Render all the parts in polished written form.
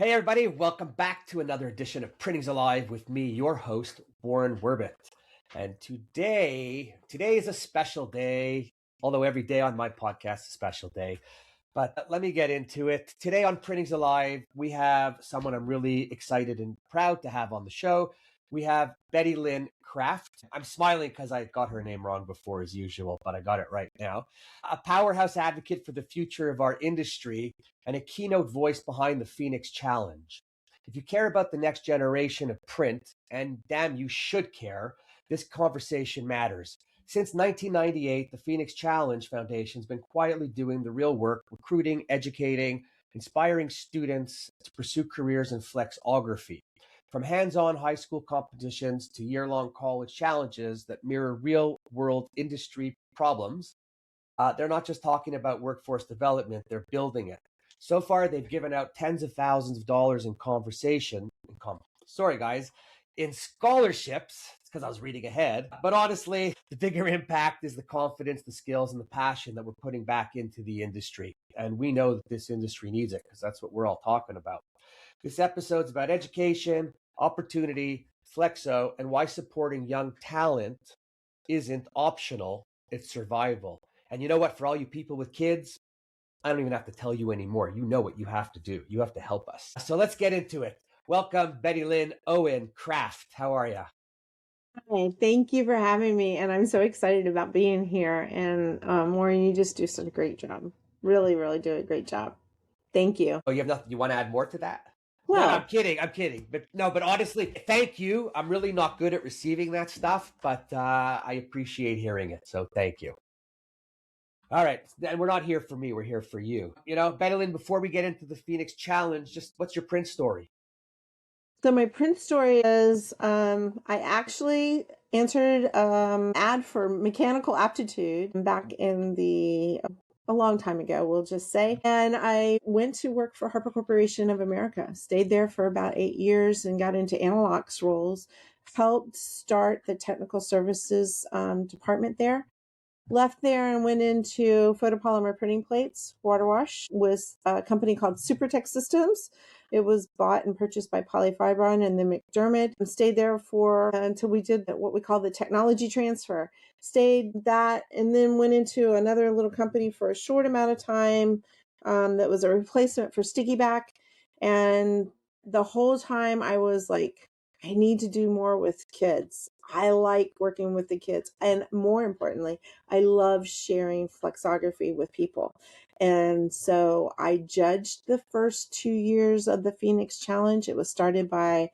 Hey everybody, welcome back to another edition of Printings Alive with me, your host, Warren Werbitt. And today is a special day, although every day on my podcast is a special day. But let me get into it. Today on Printings Alive, we have someone I'm really excited and proud to have on the show. We have Bettylyn Krafft. I'm smiling because I got her name wrong before as usual, but I got it right now. A powerhouse advocate for the future of our industry and a keynote voice behind the Phoenix Challenge. If you care about the next generation of print, and damn, you should care, this conversation matters. Since 1998, the Phoenix Challenge Foundation has been quietly doing the real work, recruiting, educating, inspiring students to pursue careers in flexography. From hands-on high school competitions to year-long college challenges that mirror real-world industry problems, they're not just talking about workforce development, they're building it. So far, they've given out tens of thousands of dollars in in scholarships, because I was reading ahead. But honestly, the bigger impact is the confidence, the skills, and the passion that we're putting back into the industry. And we know that this industry needs it, because that's what we're all talking about. This episode's about education, opportunity, flexo, and why supporting young talent isn't optional, it's survival. And you know what? For all you people with kids, I don't even have to tell you anymore. You know what you have to do. You have to help us. So let's get into it. Welcome, Bettylyn Krafft. How are you? Hi, thank you for having me. And I'm so excited about being here. And Maureen, you just do such a great job. Really, really do a great job. Thank you. Oh, you have nothing? You want to add more to that? Well, No, I'm kidding. But honestly, thank you. I'm really not good at receiving that stuff, but I appreciate hearing it. So thank you. All right. And we're not here for me. We're here for you. Bettylyn, before we get into the Phoenix Challenge, just what's your print story? so my print story is I actually answered ad for mechanical aptitude back in a long time ago, we'll just say. And I went to work for Harper Corporation of America, stayed there for about 8 years and got into analogs roles, helped start the technical services department there. Left there and went into photopolymer printing plates, water wash, with a company called Supertech Systems. It was bought and purchased by Polyfibron and then McDermott, and stayed there for until we did what we call the technology transfer. Stayed that and then went into another little company for a short amount of time that was a replacement for Sticky Back. And the whole time I was like, I need to do more with kids. I like working with the kids. And more importantly, I love sharing flexography with people. And so I judged the first 2 years of the Phoenix Challenge. It was started by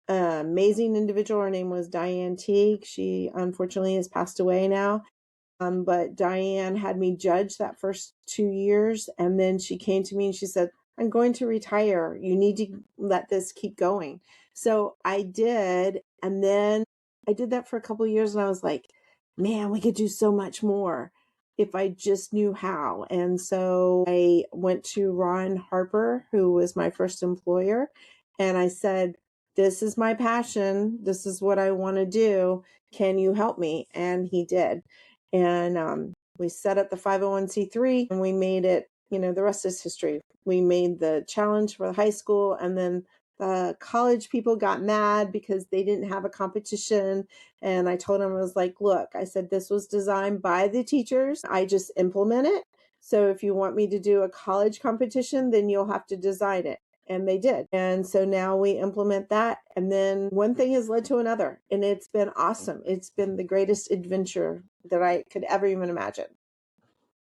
an amazing individual. Her name was Diane Teague. She unfortunately has passed away now. But Diane had me judge that first 2 years. And then she came to me and she said, I'm going to retire. You need to let this keep going. So I did. And then I did that for a couple of years and I was like, man, we could do so much more if I just knew how. And so I went to Ron Harper, who was my first employer. And I said, this is my passion. This is what I want to do. Can you help me? And he did. And we set up the 501c3 and we made it, the rest is history. We made the challenge for the high school, and then the college people got mad because they didn't have a competition. And I told them, I was like, look, I said, this was designed by the teachers. I just implement it. So if you want me to do a college competition, then you'll have to design it. And they did. And so now we implement that. And then one thing has led to another. And it's been awesome. It's been the greatest adventure that I could ever even imagine.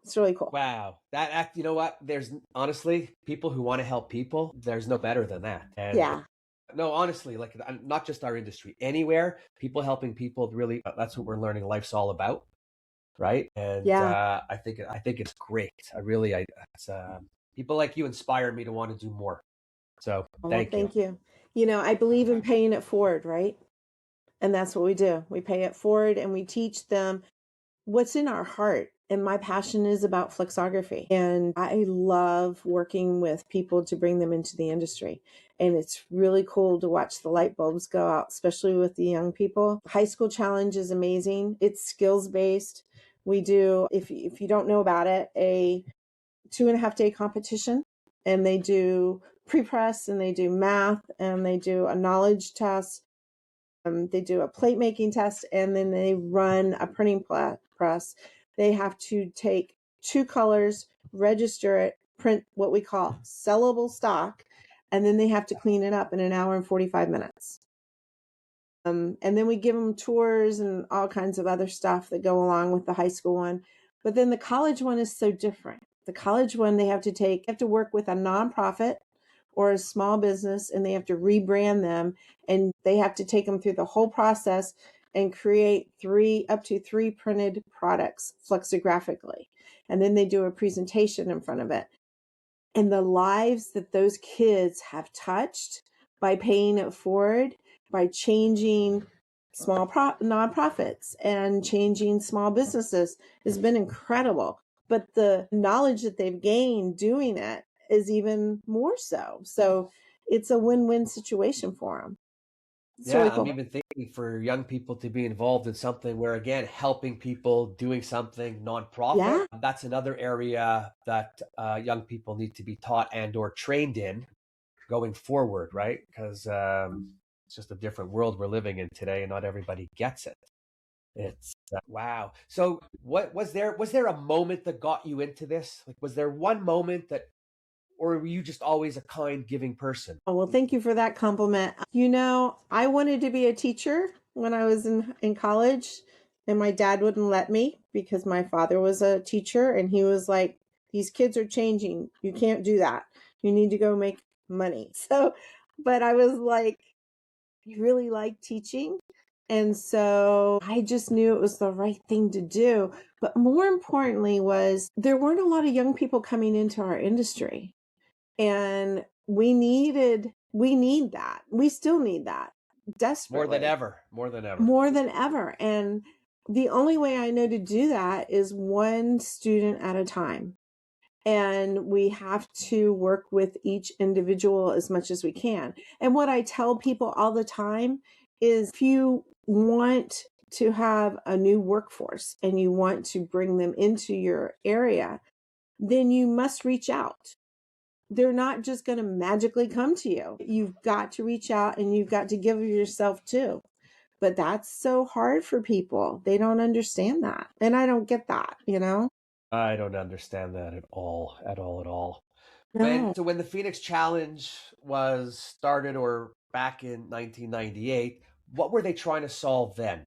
It's really cool. Wow. That you know what? There's honestly people who want to help people. There's no better than that. And yeah. No, honestly, like not just our industry, anywhere, people helping people, really, that's what we're learning life's all about. Right. And yeah. I think it's great. People like you inspire me to want to do more. So thank you. I believe in paying it forward, right? And that's what we do. We pay it forward and we teach them what's in our heart. And my passion is about flexography. And I love working with people to bring them into the industry. And it's really cool to watch the light bulbs go out, especially with the young people. High school challenge is amazing. It's skills based. We do, if you don't know about it, a 2.5-day competition. And they do pre-press, and they do math, and they do a knowledge test. They do a plate making test, and then they run a printing press. They have to take 2 colors, register it, print what we call sellable stock, and then they have to clean it up in an hour and 45 minutes. And then we give them tours and all kinds of other stuff that go along with the high school one. But then the college one is so different. The college one, they have to work with a nonprofit or a small business, and they have to rebrand them, and they have to take them through the whole process and create up to 3 printed products flexigraphically. And then they do a presentation in front of it. And the lives that those kids have touched by paying it forward, by changing small nonprofits and changing small businesses, has been incredible. But the knowledge that they've gained doing it is even more so. So it's a win-win situation for them. It's really Yeah, I'm cool. even thinking for young people to be involved in something where, again, helping people, doing something nonprofit. Yeah. That's another area that young people need to be taught and or trained in going forward, right? Because it's just a different world we're living in today, and not everybody gets it. It's wow. So, what was there? Was there a moment that got you into this? Like, was there one moment that, or were you just always a kind, giving person? Oh, well, thank you for that compliment. I wanted to be a teacher when I was in college, and my dad wouldn't let me because my father was a teacher, and he was like, these kids are changing. You can't do that. You need to go make money. So, but I was like, I really like teaching. And so I just knew it was the right thing to do. But more importantly was there weren't a lot of young people coming into our industry. And we need that. We still need that More than desperately, ever. More than ever. more than ever. And the only way I know to do that is one student at a time. And we have to work with each individual as much as we can. And what I tell people all the time is if you want to have a new workforce and you want to bring them into your area, then you must reach out. They're not just going to magically come to you. You've got to reach out, and you've got to give of yourself too. But that's so hard for people. They don't understand that. And I don't get that, I don't understand that at all, at all, at all. No. When the Phoenix Challenge was started, or back in 1998, what were they trying to solve then?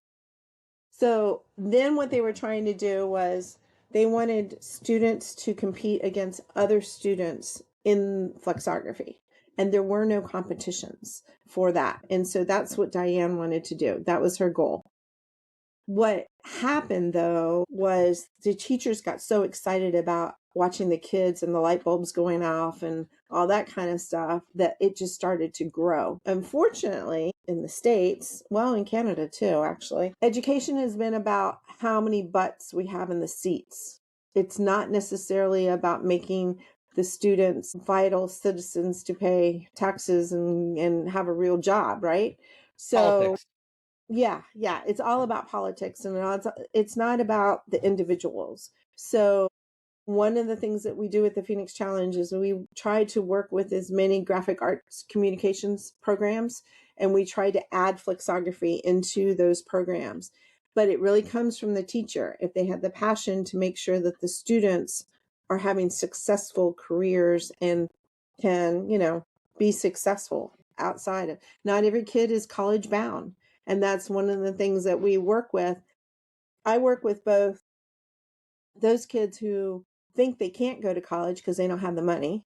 So then what they were trying to do was they wanted students to compete against other students in flexography. And there were no competitions for that. And so that's what Diane wanted to do. That was her goal. What happened though was the teachers got so excited about watching the kids and the light bulbs going off and all that kind of stuff that it just started to grow. Unfortunately, in the States, well, in Canada too, actually, education has been about how many butts we have in the seats. It's not necessarily about making the students vital citizens to pay taxes and have a real job, right? So Politics. yeah, it's all about politics, and it's not about the individuals. So one of the things that we do with the Phoenix Challenge is we try to work with as many graphic arts communications programs, and we try to add flexography into those programs. But it really comes from the teacher. If they have the passion to make sure that the students are having successful careers and can, be successful outside of, not every kid is college bound. And that's one of the things that we work with. I work with both those kids who think they can't go to college because they don't have the money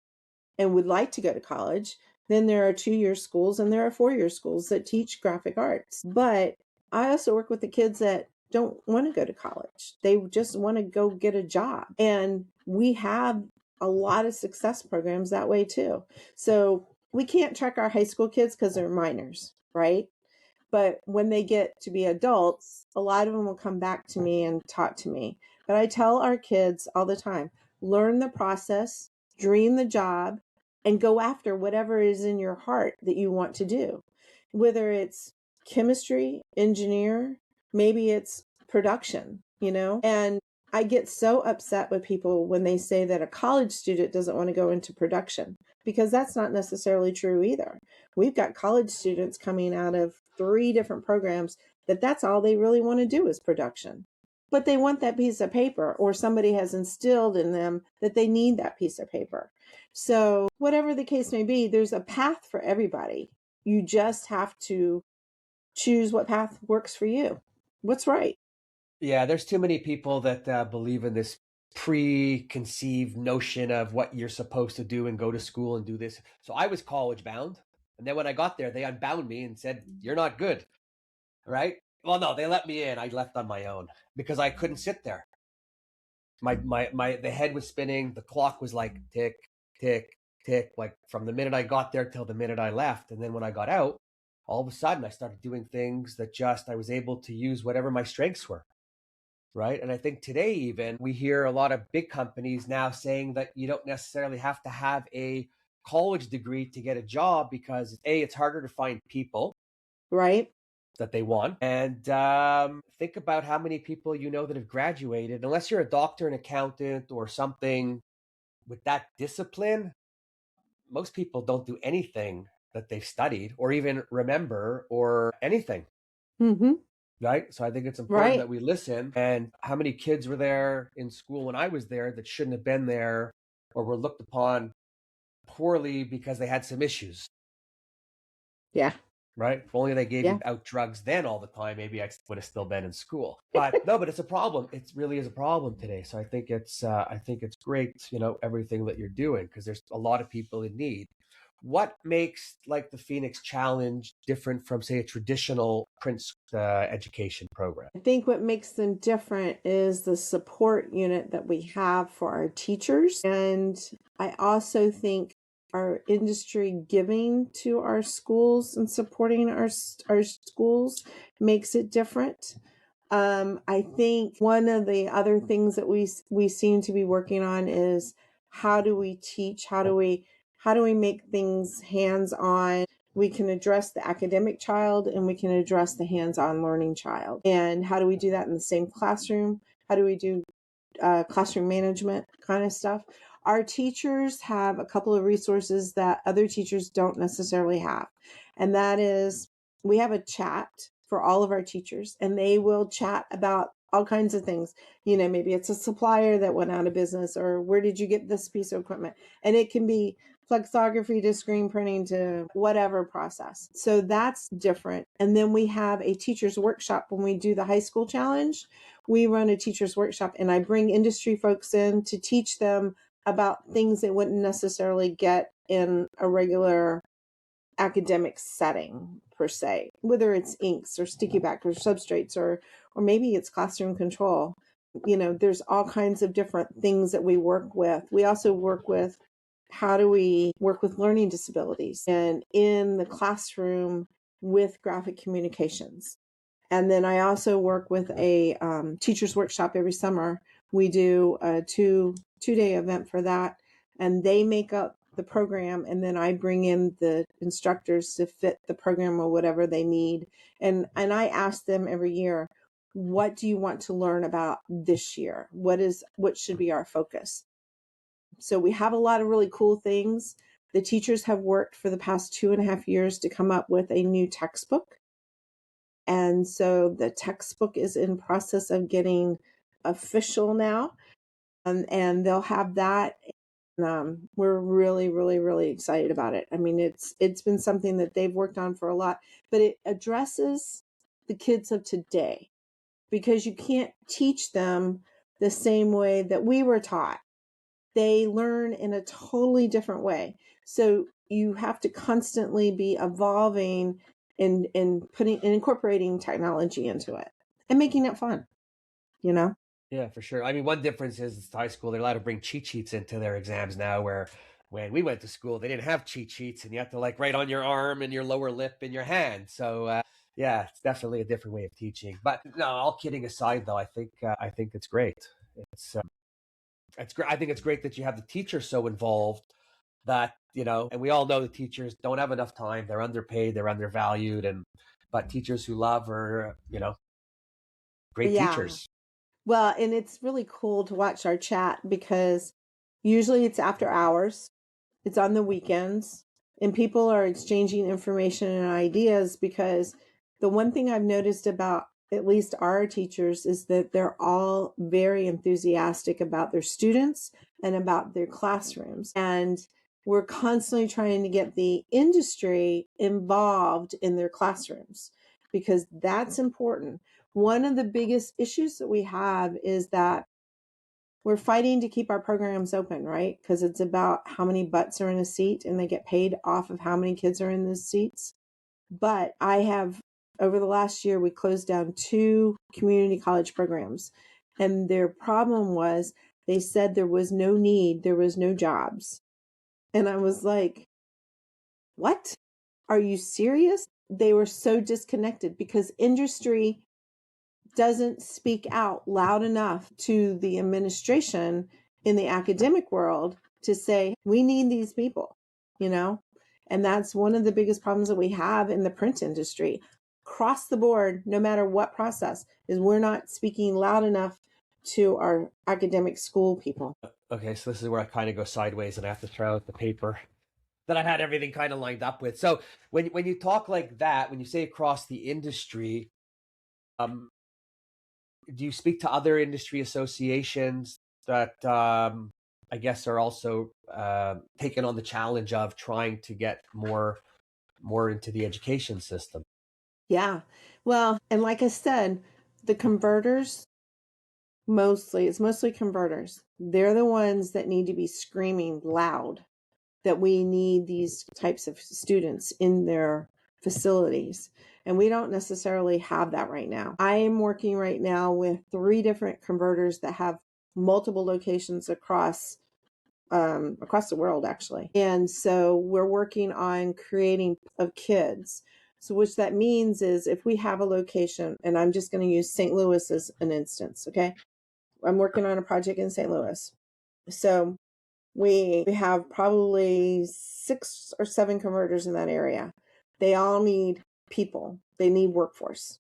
and would like to go to college. Then there are 2-year schools and there are 4-year schools that teach graphic arts. But I also work with the kids that don't want to go to college. They just want to go get a job. And we have a lot of success programs that way too. So we can't track our high school kids because they're minors, right? But when they get to be adults, a lot of them will come back to me and talk to me. But I tell our kids all the time, learn the process, dream the job, and go after whatever is in your heart that you want to do. Whether it's chemistry, engineer, maybe it's production, And I get so upset with people when they say that a college student doesn't want to go into production because that's not necessarily true either. We've got college students coming out of 3 different programs that's all they really want to do is production. But they want that piece of paper, or somebody has instilled in them that they need that piece of paper. So whatever the case may be, there's a path for everybody. You just have to choose what path works for you. What's right? Yeah, there's too many people that believe in this preconceived notion of what you're supposed to do and go to school and do this. So I was college bound. And then when I got there, they unbound me and said, "You're not good." Right? Well, no, they let me in. I left on my own because I couldn't sit there. The head was spinning. The clock was like tick, tick, tick, like from the minute I got there till the minute I left. And then when I got out, all of a sudden I started doing things that I was able to use whatever my strengths were. Right. And I think today, even we hear a lot of big companies now saying that you don't necessarily have to have a college degree to get a job because it's harder to find people. Right. That they want. And think about how many people that have graduated, unless you're a doctor, an accountant, or something with that discipline. Most people don't do anything that they've studied or even remember or anything. Mm-hmm. Right. So I think it's important Right. that we listen. And how many kids were there in school when I was there that shouldn't have been there or were looked upon poorly because they had some issues? Yeah. Right? If only they gave Yeah. you out drugs then all the time, maybe I would have still been in school. But no, but it's a problem. It really is a problem today. So I think it's great, everything that you're doing, because there's a lot of people in need. What makes like the Phoenix Challenge different from, say, a traditional print education program? I think what makes them different is the support unit that we have for our teachers. And I also think our industry giving to our schools and supporting our schools makes it different. I think one of the other things that we seem to be working on is how do we teach? How do we make things hands-on? We can address the academic child and we can address the hands-on learning child. And how do we do that in the same classroom? How do we do classroom management kind of stuff? Our teachers have a couple of resources that other teachers don't necessarily have. And that is, we have a chat for all of our teachers, and they will chat about all kinds of things. Maybe it's a supplier that went out of business, or where did you get this piece of equipment? And it can be flexography to screen printing to whatever process. So that's different. And then we have a teacher's workshop when we do the high school challenge. We run a teacher's workshop, and I bring industry folks in to teach them about things they wouldn't necessarily get in a regular academic setting per se, whether it's inks or sticky back or substrates, or maybe it's classroom control. There's all kinds of different things that we work with. We also work with how do we work with learning disabilities and in the classroom with graphic communications. And then I also work with a teacher's workshop every summer. We do a two-day event for that, and they make up the program, and then I bring in the instructors to fit the program or whatever they need. And I ask them every year, what do you want to learn about this year? What should be our focus? So we have a lot of really cool things. The teachers have worked for the past 2.5 years to come up with a new textbook. And so the textbook is in process of getting official now. And they'll have that. We're really, really, really excited about it. I mean, it's been something that they've worked on for a lot, but it addresses the kids of today, because you can't teach them the same way that we were taught. They learn in a totally different way. So you have to constantly be evolving and incorporating technology into it and making it fun, you know? Yeah, for sure. I mean, one difference is it's high school, they're allowed to bring cheat sheets into their exams now, where when we went to school, they didn't have cheat sheets and you have to like write on your arm and your lower lip and your hand. So, yeah, it's definitely a different way of teaching. But no, all kidding aside, though, I think it's great. It's great. I think it's great that you have the teacher so involved that, and we all know the teachers don't have enough time. They're underpaid, they're undervalued, but teachers who love are, great Yeah. teachers. Well, and it's really cool to watch our chat, because usually it's after hours. It's on the weekends, and people are exchanging information and ideas, because the one thing I've noticed about at least our teachers is that they're all very enthusiastic about their students and about their classrooms. And we're constantly trying to get the industry involved in their classrooms, because that's important. One of the biggest issues that we have is that we're fighting to keep our programs open, right? Because it's about how many butts are in a seat, and they get paid off of how many kids are in those seats. But over the last year, we closed down 2 community college programs. And their problem was, they said there was no need, there was no jobs. And I was like, what? Are you serious? They were so disconnected, because industry doesn't speak out loud enough to the administration in the academic world to say, we need these people, you know? And that's one of the biggest problems that we have in the print industry across the board, no matter what process, is we're not speaking loud enough to our academic school people. Okay, so this is where I kind of go sideways and I have to throw out the paper that I had everything kind of lined up with. So when you talk like that, when you say across the industry, do you speak to other industry associations that I guess are also taking on the challenge of trying to get more into the education system? Yeah. Well, and like I said, the converters, it's mostly converters. They're the ones that need to be screaming loud that we need these types of students in their facilities. And we don't necessarily have that right now. I am working right now with 3 different converters that have multiple locations across the world, actually. And so we're working on creating of kids. So which that means is, if we have a location, and I'm just going to use St. Louis as an instance, okay? I'm working on a project in St. Louis. So we have probably 6 or 7 converters in that area. They all need people. They need workforce.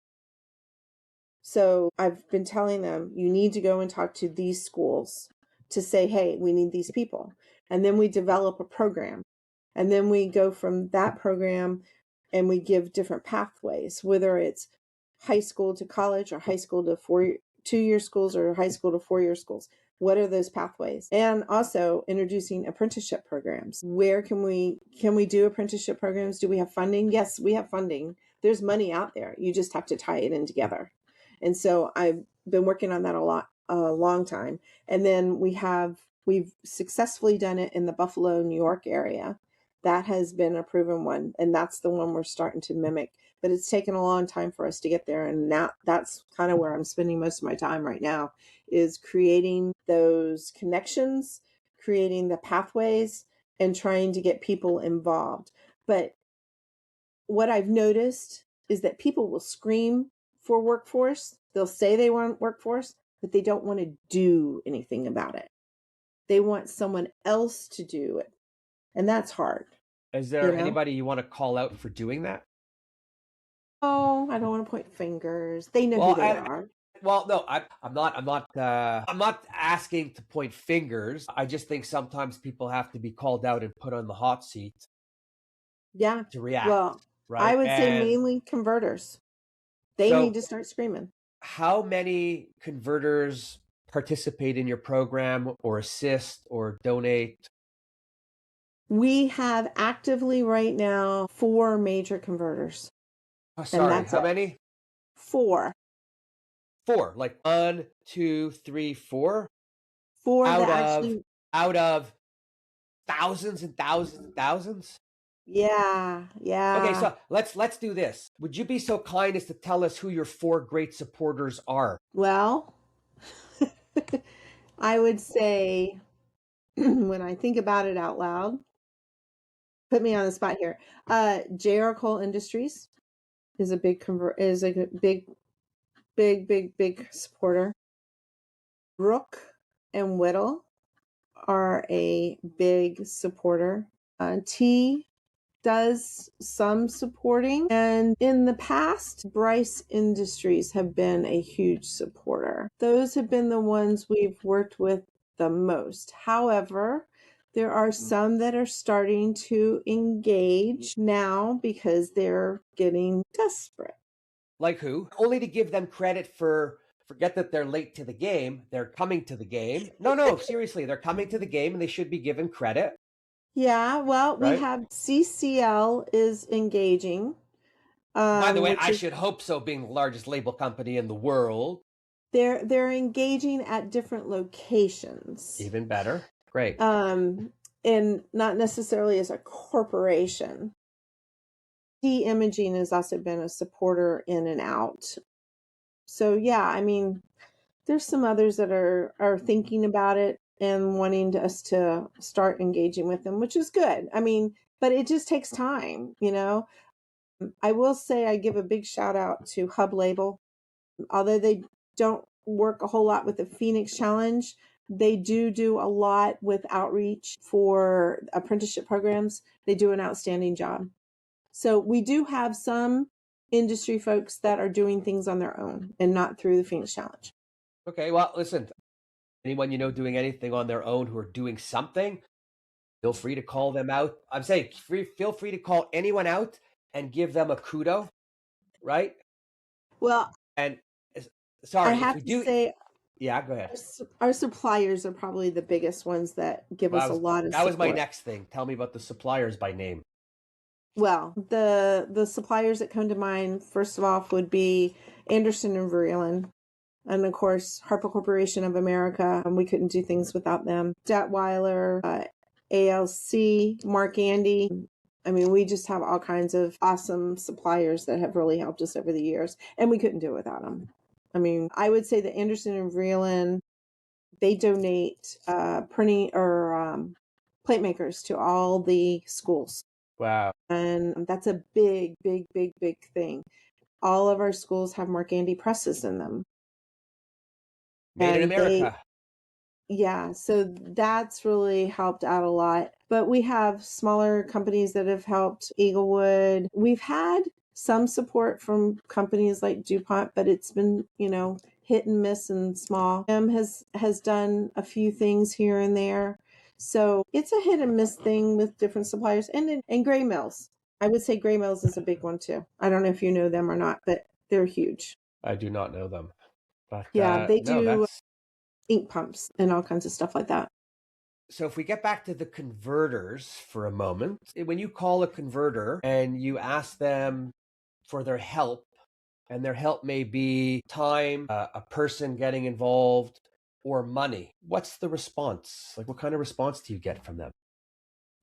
So I've been telling them, you need to go and talk to these schools to say, hey, we need these people. And then we develop a program. And then we go from that program and we give different pathways, whether it's high school to college, or high school to 2-year schools, or high school to 4-year schools. What are those pathways? And also introducing apprenticeship programs. Where can we do apprenticeship programs? Do we have funding? Yes, we have funding. There's money out there. You just have to tie it in together. And so I've been working on that a long time. And then we've successfully done it in the Buffalo, New York area. That has been a proven one. And that's the one we're starting to mimic. But it's taken a long time for us to get there. And now that's kind of where I'm spending most of my time right now, is creating those connections, creating the pathways, and trying to get people involved. But what I've noticed is that people will scream for workforce. They'll say they want workforce, but they don't want to do anything about it. They want someone else to do it. And that's hard. Is there anybody you want to call out for doing that? Oh, I don't want to point fingers. They know who they are. Well, no, I'm not asking to point fingers. I just think sometimes people have to be called out and put on the hot seat. Yeah. To react. Well, right? I would say mainly converters. They need to start screaming. How many converters participate in your program, or assist, or donate? We have actively right now 4 major converters. Oh, sorry, how many? 4. 4, like 1, 2, 3, 4? 4 out of thousands and thousands and thousands? Yeah. Okay, so let's do this. Would you be so kind as to tell us who your 4 great supporters are? Well, I would say, when I think about it out loud, put me on the spot here. J.R. Cole Industries is a big big supporter. Brook and Whittle are a big supporter. T does some supporting, and in the past, Bryce Industries have been a huge supporter. Those have been the ones we've worked with the most. However, There are some that are starting to engage now because they're getting desperate. Like who? Only to give them credit for forget that they're late to the game. They're coming to the game. No, seriously, they're coming to the game and they should be given credit, Yeah, well, we right? have CCL is engaging, By the way, which I is should hope so, being the largest label company in the world. they're engaging at different locations, Even better. Great. and not necessarily as a corporation. De-imaging has also been a supporter in and out. So yeah, I mean, there's some others that are thinking about it and wanting us to start engaging with them, which is good. I mean, but it just takes time, you know. I will say I give a big shout out to Hub Label. Although they don't work a whole lot with the Phoenix Challenge, they do a lot with outreach for apprenticeship programs. They do an outstanding job. So we do have some industry folks that are doing things on their own and not through the Phoenix Challenge. Okay, well, listen, anyone you know doing anything on their own who are doing something, feel free to call them out. I'm saying feel free to call anyone out and give them a kudo, right? Well, And I sorry, if have we to do, say yeah, go ahead. our suppliers are probably the biggest ones that give us a lot of That was my support. next thing. Tell me about the suppliers by name. Well, the suppliers that come to mind first of all would be Anderson and Vreeland. And of course, Harper Corporation of America, and we couldn't do things without them. Detweiler, ALC, Mark Andy. I mean, we just have all kinds of awesome suppliers that have really helped us over the years, and we couldn't do it without them. I mean, I would say that Anderson and Vreeland, they donate printing or plate makers to all the schools. Wow. And that's a big, big, big, big thing. All of our schools have Mark Andy presses in them. Made in And they, America. yeah, so that's really helped out a lot. But we have smaller companies that have helped, Eaglewood. We've had some support from companies like DuPont, but it's been, you know, hit and miss and small. Has done a few things here and there. So it's a hit and miss thing with different suppliers. And Gray Mills. I would say Gray Mills is a big one too. I don't know if you know them or not, but they're huge. I do not know them. But Yeah, they no, do that's ink pumps and all kinds of stuff like that. so if we get back to the converters for a moment, when you call a converter and you ask them for their help, and their help may be time, a person getting involved, or money, what's the response? Like, what kind of response do you get from them?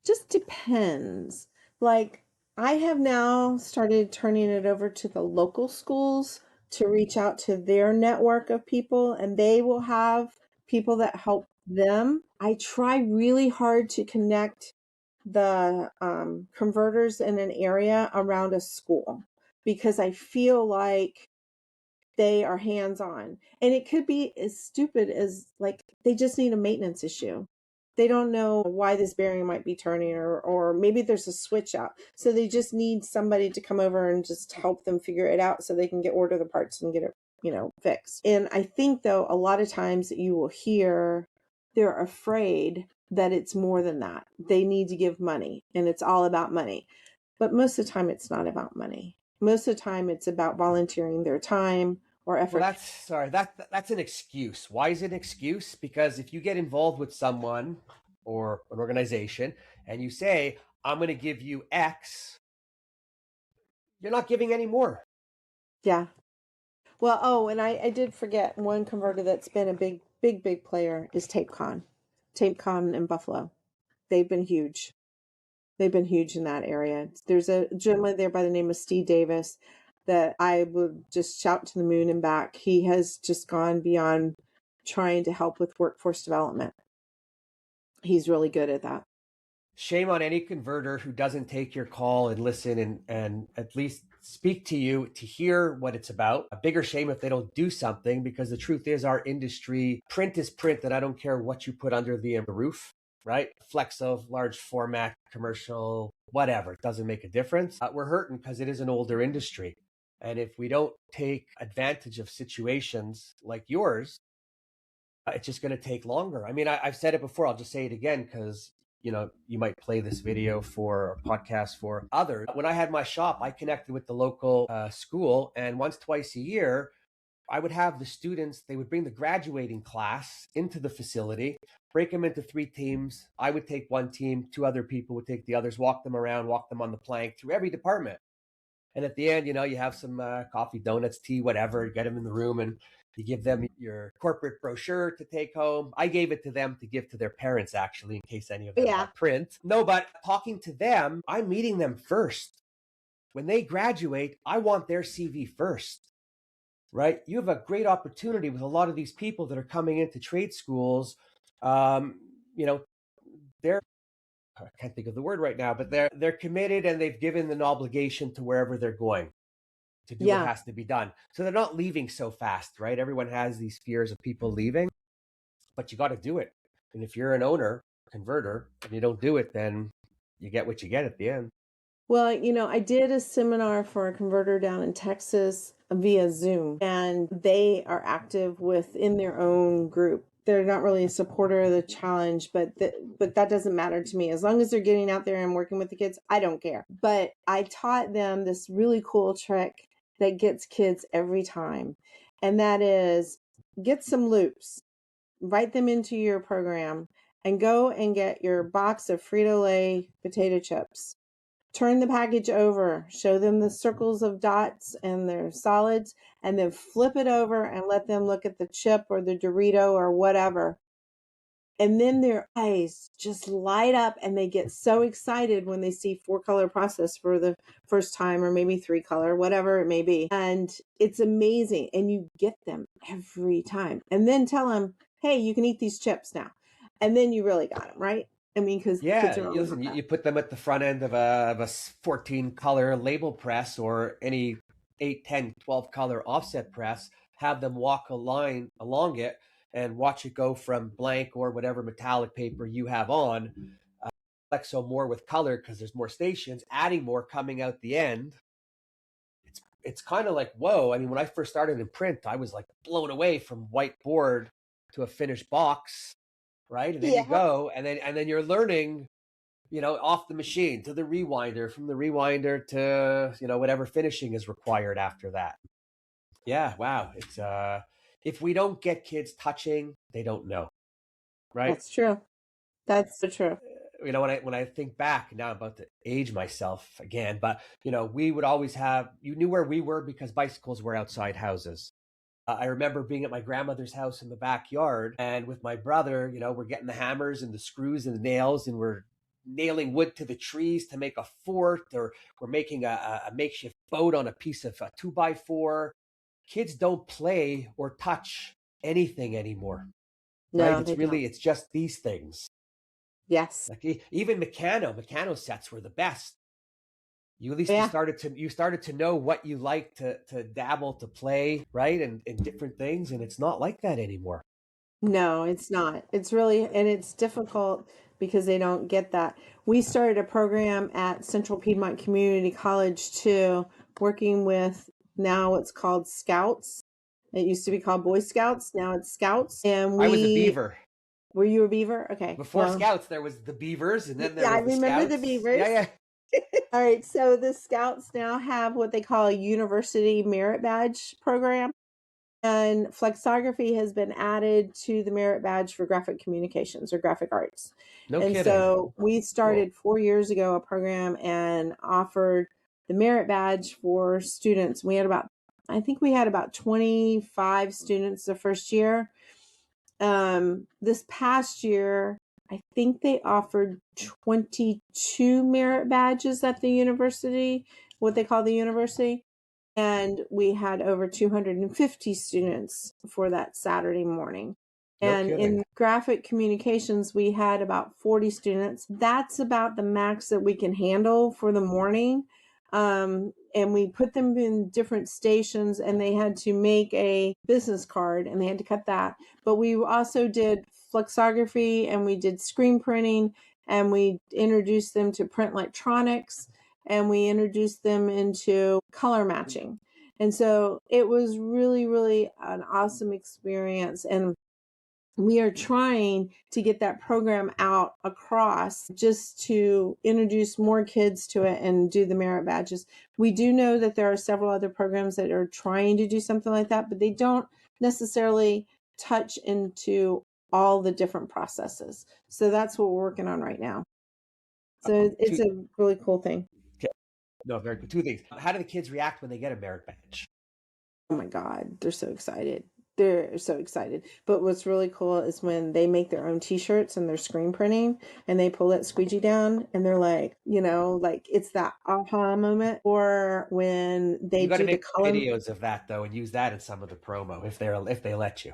Just depends. Like, I have now started turning it over to the local schools to reach out to their network of people, and they will have people that help them. I try really hard to connect the converters in an area around a school because I feel like they are hands on. And it could be as stupid as like they just need a maintenance issue. They don't know why this bearing might be turning, or maybe there's a switch out. So they just need somebody to come over and just help them figure it out so they can order the parts and get it, you know, fixed. And I think though, a lot of times that you will hear they're afraid that it's more than that. They need to give money and it's all about money. But most of the time it's not about money. Most of the time it's about volunteering their time or Well, effort. that's an excuse. Why is it an excuse? Because if you get involved with someone or an organization and you say, I'm going to give you X, you're not giving any more. Yeah. Well, oh, and I did forget one converter that's been a big, big, big player is TapeCon. TapeCon in Buffalo. They've been huge. They've been huge in that area. There's a gentleman there by the name of Steve Davis that I would just shout to the moon and back. He has just gone beyond trying to help with workforce development. He's really good at that. Shame on any converter who doesn't take your call and listen and at least speak to you to hear what it's about. A bigger shame if they don't do something, because the truth is our industry, print is print, and I don't care what you put under the roof, right? Flex of large format, commercial, whatever. It doesn't make a difference. We're hurting because it is an older industry. And if we don't take advantage of situations like yours, it's just going to take longer. I mean, I've said it before. I'll just say it again because you might play this video for a podcast for others. When I had my shop, I connected with the local school, and once, twice a year, I would have the students, they would bring the graduating class into the facility, break them into 3 teams. I would take one team, 2 other people would take the others, walk them around, walk them on the plank through every department. And at the end, you have some coffee, donuts, tea, whatever, you get them in the room and you give them your corporate brochure to take home. I gave it to them to give to their parents, actually, in case any of them have print. No, but talking to them, I'm meeting them first. When they graduate, I want their CV first. Right? You have a great opportunity with a lot of these people that are coming into trade schools. They're, I can't think of the word right now, but they're committed and they've given an obligation to wherever they're going to do what has to be done. So they're not leaving so fast, right? Everyone has these fears of people leaving, but you got to do it. And if you're an owner, converter, and you don't do it, then you get what you get at the end. Well, I did a seminar for a converter down in Texas via Zoom, and they are active within their own group. They're not really a supporter of the challenge, but that doesn't matter to me. As long as they're getting out there and working with the kids, I don't care. But I taught them this really cool trick that gets kids every time, and that is get some loops, write them into your program, and go and get your box of Frito-Lay potato chips. Turn the package over, show them the circles of dots and their solids, and then flip it over and let them look at the chip or the Dorito or whatever. And then their eyes just light up and they get so excited when they see 4-color process for the first time, or maybe 3-color, whatever it may be. And it's amazing. And you get them every time. And then tell them, hey, you can eat these chips now. And then you really got them, right? I mean, because kids are listen, you put them at the front end of a 14-color label press or any 8, 10, 12-color offset press, have them walk a line along it and watch it go from blank or whatever metallic paper you have on, flexo more with color because there's more stations, adding more coming out the end. It's kind of like, whoa. I mean, when I first started in print, I was like blown away from whiteboard to a finished box. Right. And then you go and then you're learning, off the machine to the rewinder, from the rewinder to, whatever finishing is required after that. Yeah. Wow. It's, if we don't get kids touching, they don't know. Right. That's true. That's so true. When I think back now, I'm about to age myself again, but we would always have, you knew where we were because bicycles were outside houses. I remember being at my grandmother's house in the backyard, and with my brother, we're getting the hammers and the screws and the nails, and we're nailing wood to the trees to make a fort, or we're making a makeshift boat on a piece of a 2x4. Kids don't play or touch anything anymore. No, right? It's just these things. Yes. Like even Meccano sets were the best. You at least you started to know what you like to dabble, to play, right? And different things. And it's not like that anymore. No, it's not. It's really, and it's difficult because they don't get that. We started a program at Central Piedmont Community College too, working with now what's called Scouts. It used to be called Boy Scouts. Now it's Scouts. And I was a Beaver. Were you a Beaver? Okay. Before Scouts, there was the Beavers, and then there was I remember Scouts. the Beavers. Yeah. All right. So the Scouts now have what they call a University Merit Badge program. And flexography has been added to the merit badge for graphic communications or graphic arts. No kidding. So we started 4 years ago a program and offered the merit badge for students. I think we had about 25 students the first year. This past year, I think they offered 22 merit badges at the university, what they call the university. And we had over 250 students for that Saturday morning. And in graphic communications, we had about 40 students. That's about the max that we can handle for the morning. And we put them in different stations, and they had to make a business card and they had to cut that. But we also did flexography and we did screen printing, and we introduced them to print electronics, and we introduced them into color matching. And so it was really, really an awesome experience. And we are trying to get that program out across just to introduce more kids to it and do the merit badges. We do know that there are several other programs that are trying to do something like that, but they don't necessarily touch into all the different processes. So that's what we're working on right now. So it's a really cool thing. No, very good. Two things. How do the kids react when they get a merit badge? Oh my God, they're so excited. They're so excited. But what's really cool is when they make their own t-shirts and they're screen printing and they pull that squeegee down and they're like, like it's that aha moment. Or when they You got to do the make color videos of that though and use that in some of the promo if they let you.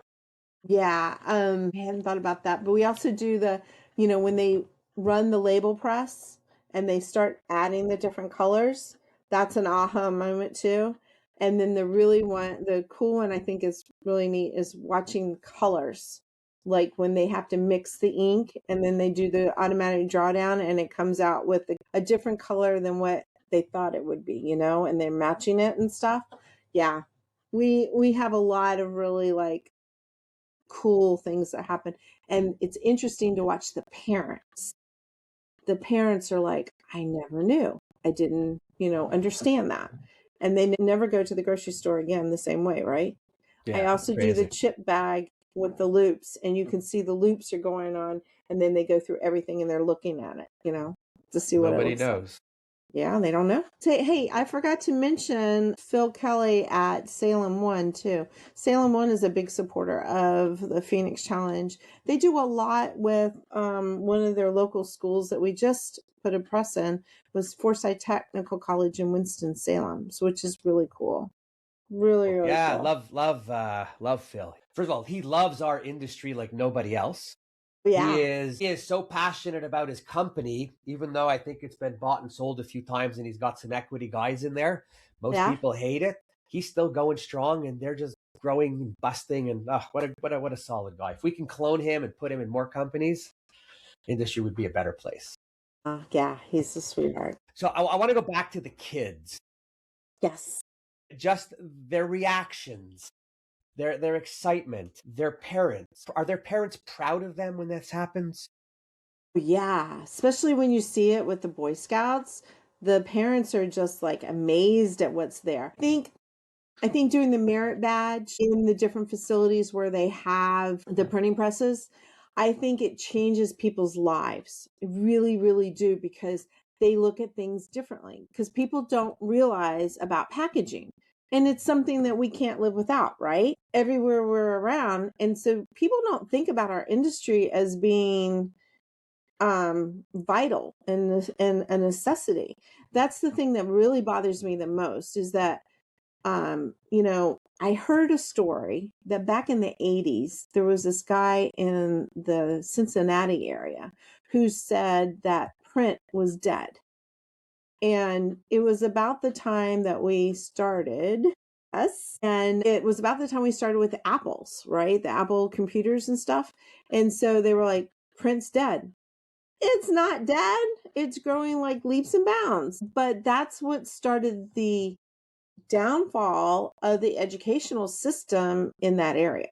Yeah, I hadn't thought about that. But we also do when they run the label press and they start adding the different colors, that's an aha moment too. And then the cool one I think is really neat is watching colors. Like when they have to mix the ink and then they do the automatic drawdown and it comes out with a different color than what they thought it would be, and they're matching it and stuff. Yeah. We have a lot of really cool things that happen. And it's interesting to watch the parents. The parents are like, I never knew. I didn't, understand that. And they never go to the grocery store again the same way, right? I Yeah, also do the crazy. chip bag with the loops, and you can see the loops are going on, and then they go through everything and they're looking at it, to see what it Nobody looks like. knows. Yeah, they don't know. Say, hey, I forgot to mention Phil Kelly at Salem One too. Salem One is a big supporter of the Phoenix Challenge. They do a lot with one of their local schools that we just put a press in was Forsyth Technical College in Winston-Salem, which is really cool. Really, really Yeah, cool. love Phil. First of all, he loves our industry like nobody else. He Yeah, is so passionate about his company, even though I think it's been bought and sold a few times and he's got some equity guys in there. Most yeah. people hate it. He's still going strong and they're just growing and busting and what a solid guy. If we can clone him and put him in more companies, the industry would be a better place. Yeah, he's a sweetheart. So I want to go back to the kids. Yes. Just their reactions, their excitement, their parents. Are their parents proud of them when this happens? Yeah, especially when you see it with the Boy Scouts, the parents are just like amazed at what's there. I think doing the merit badge in the different facilities where they have the printing presses, I think it changes people's lives. It really, really do because they look at things differently because people don't realize about packaging. And it's something that we can't live without, right? Everywhere we're around. And so people don't think about our industry as being vital and a necessity. That's the thing that really bothers me the most is that I heard a story that back in the 80s, there was this guy in the Cincinnati area who said that print was dead. And it was about the time that we started. Yes. And it was about the time we started with the Apples, right? The Apple computers and stuff. And so they were like, print's dead. It's not dead. It's growing like leaps and bounds. But that's what started the downfall of the educational system in that area.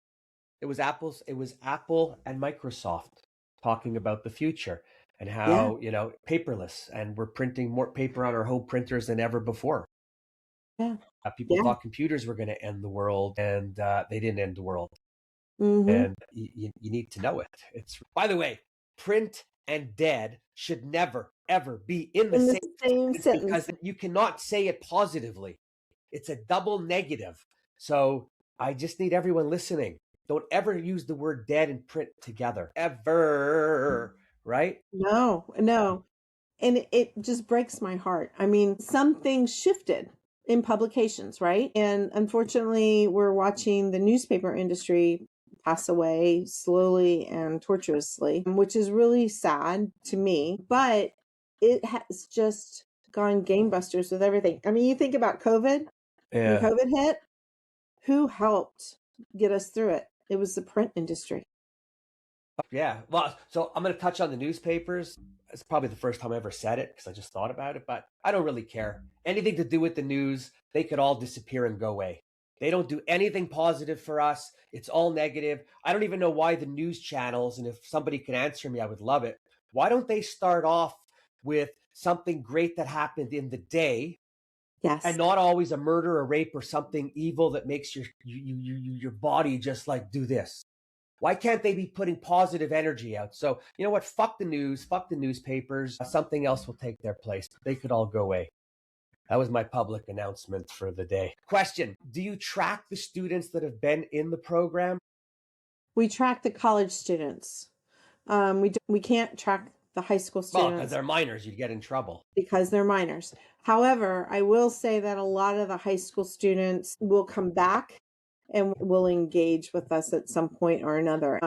It was Apple and Microsoft talking about the future and Yeah. how, paperless and we're printing more paper on our home printers than ever before. Yeah. People Yeah. thought computers were going to end the world and they didn't end the world. Mm-hmm. And you need to know it. It's, by the way, print and dead should never, ever be in the In the same same sentence because sentence. you cannot say it positively. It's a double negative. So I just need everyone listening. Don't ever use the word dead and print together. Ever. Right? No, no. And it just breaks my heart. I mean, some things shifted in publications, right? And unfortunately, we're watching the newspaper industry pass away slowly and tortuously, which is really sad to me. But it has just gone gangbusters with everything. I mean, you think about COVID, when Yeah. COVID hit, who helped get us through it? It was the print industry. Yeah. Well, so I'm going to touch on the newspapers. It's probably the first time I ever said it because I just thought about it, but I don't really care. Anything to do with the news, they could all disappear and go away. They don't do anything positive for us. It's all negative. I don't even know why the news channels, and if somebody could answer me, I would love it. Why don't they start off with something great that happened in the day, and Yes. not always a murder, a rape, or something evil that makes your body just like do this? Why can't they be putting positive energy out? So, you know what? Fuck the news, fuck the newspapers. Something else will take their place. They could all go away. That was my public announcement for the day. Question: do you track the students that have been in the program? We track the college students. We can't track the high school Well, because students they're minors, you'd get in trouble. because they're minors. However, I will say that a lot of the high school students will come back and will engage with us at some point or another.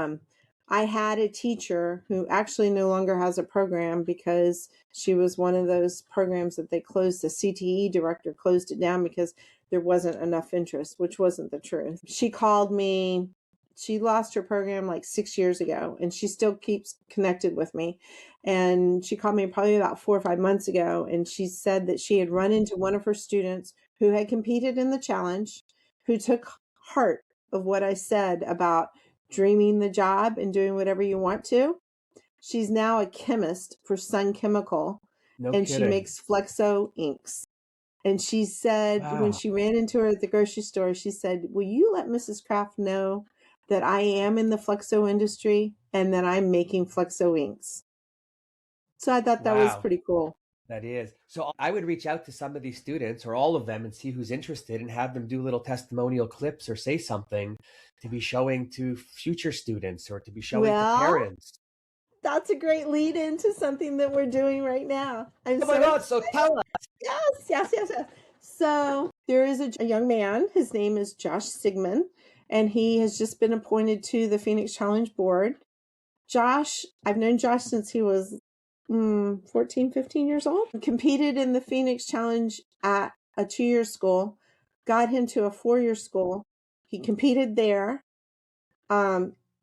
I had a teacher who actually no longer has a program because she was one of those programs that they closed. The CTE director closed it down because there wasn't enough interest, which wasn't the truth. She called me. She lost her program like 6 years ago, and she still keeps connected with me. And she called me probably about 4 or 5 months ago, and she said that she had run into one of her students who had competed in the challenge, who took heart of what I said about dreaming the job and doing whatever you want to. She's now a chemist for Sun Chemical, No and she kidding. makes Flexo inks. And she said when Wow. she ran into her at the grocery store, she said, "Will you let Mrs. Krafft know that I am in the Flexo industry and that I'm making Flexo inks?" So I thought that was Wow. pretty cool. That is. So I would reach out to some of these students or all of them and see who's interested and have them do little testimonial clips or say something to be showing to future students or to be showing to Well, parents. that's a great lead into something that we're doing right now. I'm Oh my so God. So excited. tell us. Yes. So there is a young man. His name is Josh Sigmund, and he has just been appointed to the Phoenix Challenge board. Josh, I've known Josh since he was 14, 15 years old. He competed in the Phoenix Challenge at a 2-year school, got into a 4-year school. He competed there.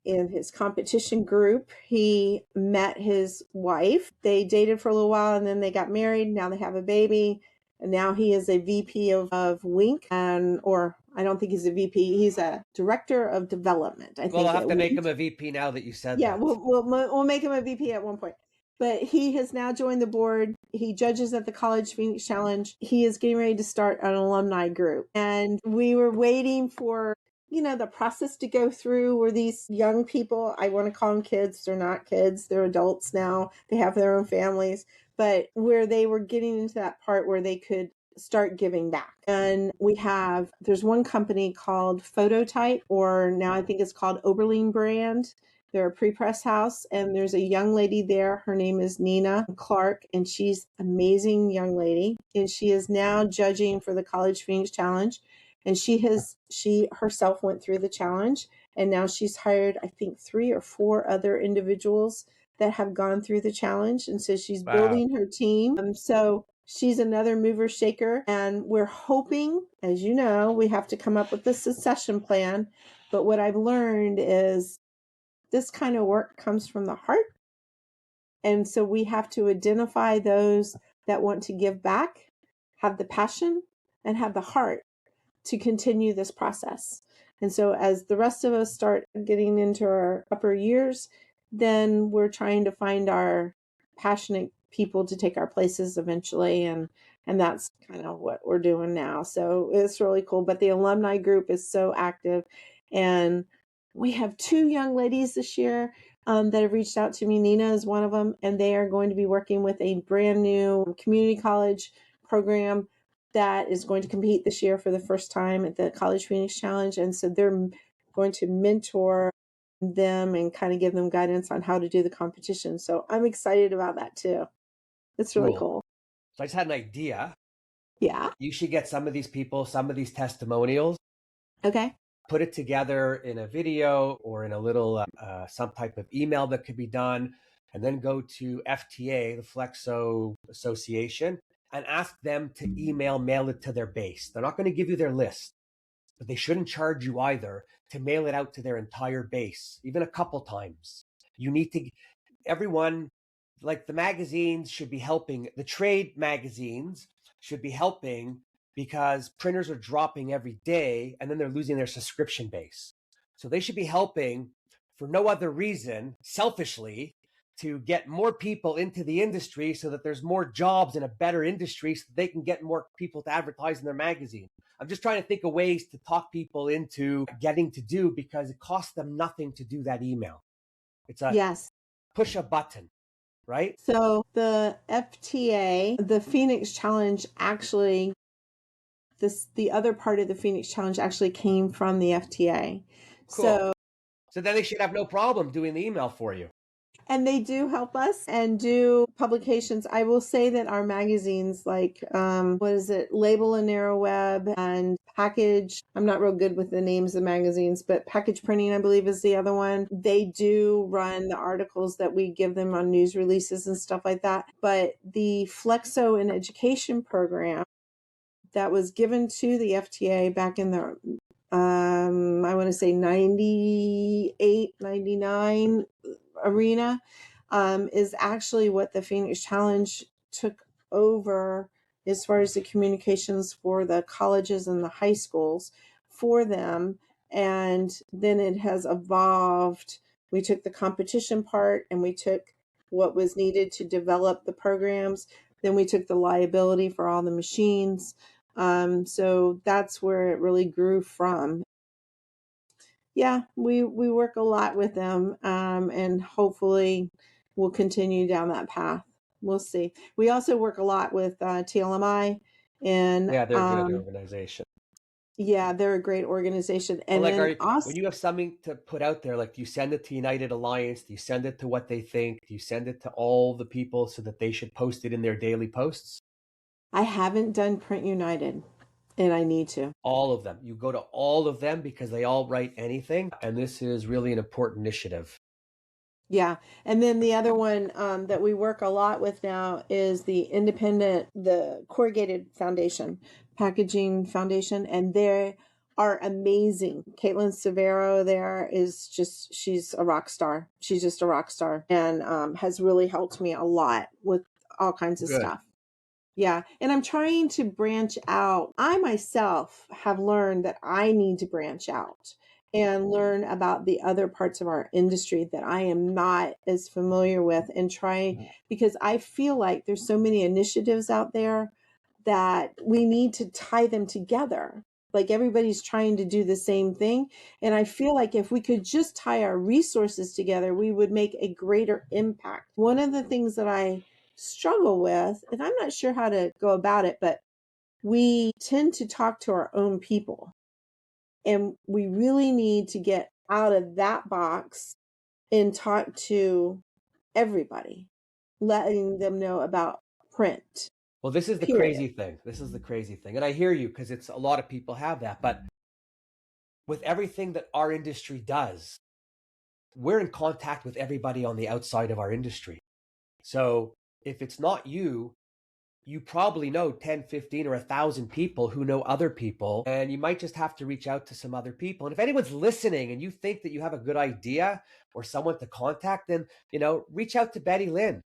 In his competition group, he met his wife. They dated for a little while and then they got married. Now they have a baby. And now he is a VP of Wink, or I don't think he's a VP. He's a director of development, I Well, I'll think, have at to make Wink. him a VP now that you said Yeah, that. we'll make him a VP at one point. But he has now joined the board. He judges at the College Phoenix Challenge. He is getting ready to start an alumni group. And we were waiting for, the process to go through where these young people, I want to call them kids, they're not kids, they're adults now. They have their own families, but where they were getting into that part where they could start giving back. And there's one company called Phototype, or now I think it's called Oberlin Brand. They're a pre-press house, and there's a young lady there. Her name is Nina Clark, and she's an amazing young lady. And she is now judging for the College Phoenix Challenge. And she herself went through the challenge, and now she's hired, I think, 3 or 4 other individuals that have gone through the challenge. And so she's Wow. building her team. So she's another mover shaker. And we're hoping, as you know, we have to come up with a succession plan. But what I've learned is this kind of work comes from the heart. And so we have to identify those that want to give back, have the passion, and have the heart to continue this process. And so as the rest of us start getting into our upper years, then we're trying to find our passionate people to take our places eventually. And that's kind of what we're doing now. So it's really cool. But the alumni group is so active. And we have 2 young ladies this year that have reached out to me. Nina is one of them, and they are going to be working with a brand new community college program that is going to compete this year for the first time at the College Phoenix Challenge. And so they're going to mentor them and kind of give them guidance on how to do the competition. So I'm excited about that too. It's really cool. So I just had an idea. Yeah. You should get some of these people, some of these testimonials, Okay. put it together in a video or in a little some type of email that could be done, and then go to FTA, the Flexo Association, and ask them to mail it to their base. They're not going to give you their list, but they shouldn't charge you either to mail it out to their entire base, even a couple times. You need to, everyone, like the magazines should be helping, the trade magazines should be helping because printers are dropping every day and then they're losing their subscription base. So they should be helping for no other reason, selfishly, to get more people into the industry so that there's more jobs in a better industry so they can get more people to advertise in their magazine. I'm just trying to think of ways to talk people into getting to do, because it costs them nothing to do that email. It's a Yes. push a button, right? So the FTA, the Phoenix Challenge, actually, the other part of the Phoenix Challenge actually came from the FTA. Cool. So then they should have no problem doing the email for you. And they do help us and do publications. I will say that our magazines, like, what is it? Label and Narrow Web and Package. I'm not real good with the names of magazines, but Package Printing, I believe, is the other one. They do run the articles that we give them on news releases and stuff like that. But the Flexo in Education program that was given to the FTA back in the I want to say 98, 99 arena, is actually what the Phoenix Challenge took over as far as the communications for the colleges and the high schools for them. And then it has evolved. We took the competition part and we took what was needed to develop the programs. Then we took the liability for all the machines. So that's where it really grew from. Yeah, we work a lot with them, and hopefully we'll continue down that path. We'll see. We also work a lot with TLMI, and Yeah, they're a good organization. Yeah, they're a great organization. And well, like, then when you have something to put out there, like, do you send it to United Alliance? Do you send it to What They Think? Do you send it to all the people so that they should post it in their daily posts? I haven't done Print United, and I need to. All of them. You go to all of them because they all write anything, and this is really an important initiative. Yeah. And then the other one that we work a lot with now is the Corrugated Foundation, Packaging Foundation, and they are amazing. Caitlin Severo there she's a rock star. She's just a rock star, and has really helped me a lot with all kinds of stuff. Yeah. And I'm trying to branch out. I myself have learned that I need to branch out and learn about the other parts of our industry that I am not as familiar with, and try, because I feel like there's so many initiatives out there that we need to tie them together. Like, everybody's trying to do the same thing. And I feel like if we could just tie our resources together, we would make a greater impact. One of the things that I struggle with, and I'm not sure how to go about it, but we tend to talk to our own people. And we really need to get out of that box and talk to everybody, letting them know about print. Well, this is the crazy thing. This is the crazy thing. And I hear you, because it's a lot of people have that. But with everything that our industry does, we're in contact with everybody on the outside of our industry. So if it's not you, you probably know 10, 15, or 1,000 people who know other people, and you might just have to reach out to some other people. And if anyone's listening and you think that you have a good idea or someone to contact, then, reach out to Bettylyn.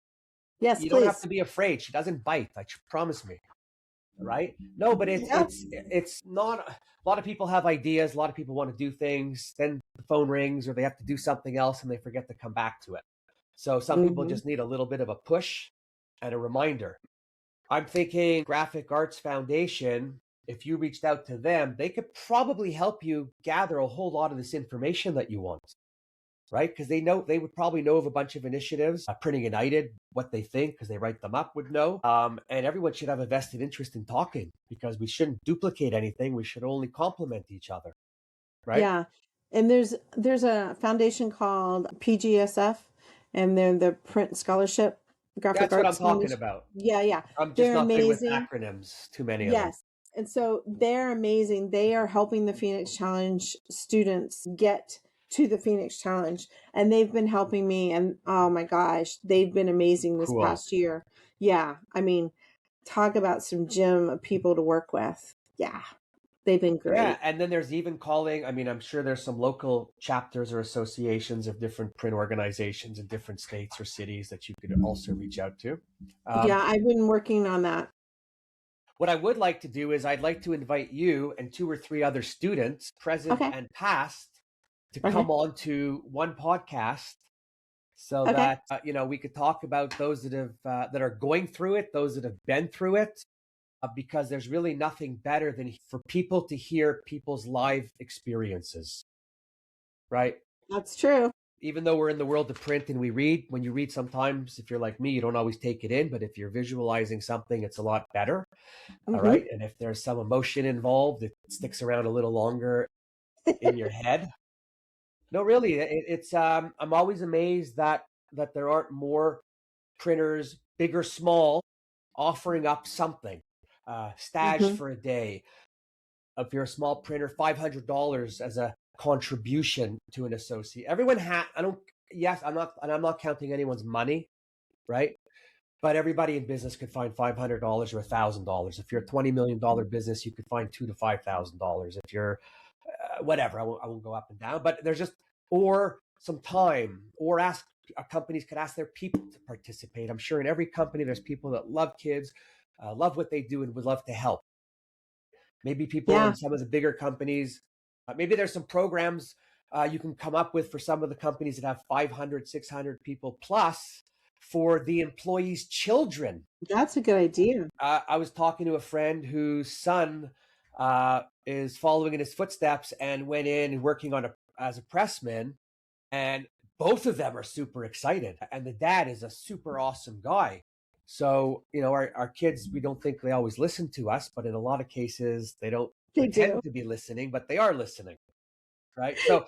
Yes, you please. Don't have to be afraid. She doesn't bite. Promise me. Right? No, but it's not. A lot of people have ideas. A lot of people want to do things. Then the phone rings, or they have to do something else, and they forget to come back to it. So some people just need a little bit of a push and a reminder. I'm thinking Graphic Arts Foundation, if you reached out to them, they could probably help you gather a whole lot of this information that you want, right? Because they would probably know of a bunch of initiatives. Printing United, What They Think, because they write them up, would know. And everyone should have a vested interest in talking, because we shouldn't duplicate anything. We should only complement each other, right? Yeah. And there's a foundation called PGSF, and they're the Print Scholarship Graphic That's Arts what I'm talking Foundation. about. Yeah. I'm just They're not good with amazing. acronyms, too many of them. Yes. And so they're amazing. They are helping the Phoenix Challenge students get to the Phoenix Challenge, and they've been helping me, and oh my gosh, they've been amazing this past year. Yeah. I mean, talk about some gem of people to work with. Yeah. They've been great. Yeah, and then there's even calling. I'm sure there's some local chapters or associations of different print organizations in different states or cities that you could also reach out to. Yeah, I've been working on that. What I would like to do is I'd like to invite you and 2 or 3 other students, present Okay. and past, to Okay. come on to one podcast so Okay. that we could talk about those that have that are going through it, those that have been through it, because there's really nothing better than for people to hear people's live experiences, right? That's true. Even though we're in the world of print and we read, when you read, sometimes if you're like me, you don't always take it in, but if you're visualizing something, it's a lot better. All Mm-hmm. right. And if there's some emotion involved, it sticks around a little longer in your head. No, really, it's I'm always amazed that there aren't more printers, big or small, offering up something. Stash Mm-hmm. for a day. If you're a small printer, $500 as a contribution to an associate. Everyone I don't. Yes, I'm not counting anyone's money, right? But everybody in business could find $500 or $1,000. If you're a $20 million business, you could find $2,000 to $5,000. If you're whatever, I won't go up and down. But there's just, or some time, or ask companies could ask their people to participate. I'm sure in every company there's people that love kids, love what they do, and would love to help. Maybe people Yeah. in some of the bigger companies, maybe there's some programs you can come up with for some of the companies that have 500, 600 people plus for the employees' children. That's a good idea. I was talking to a friend whose son is following in his footsteps and went in working as a pressman, and both of them are super excited. And the dad is a super awesome guy. So, our kids, we don't think they always listen to us, but in a lot of cases, they don't They do. pretend to be listening, but they are listening, right? So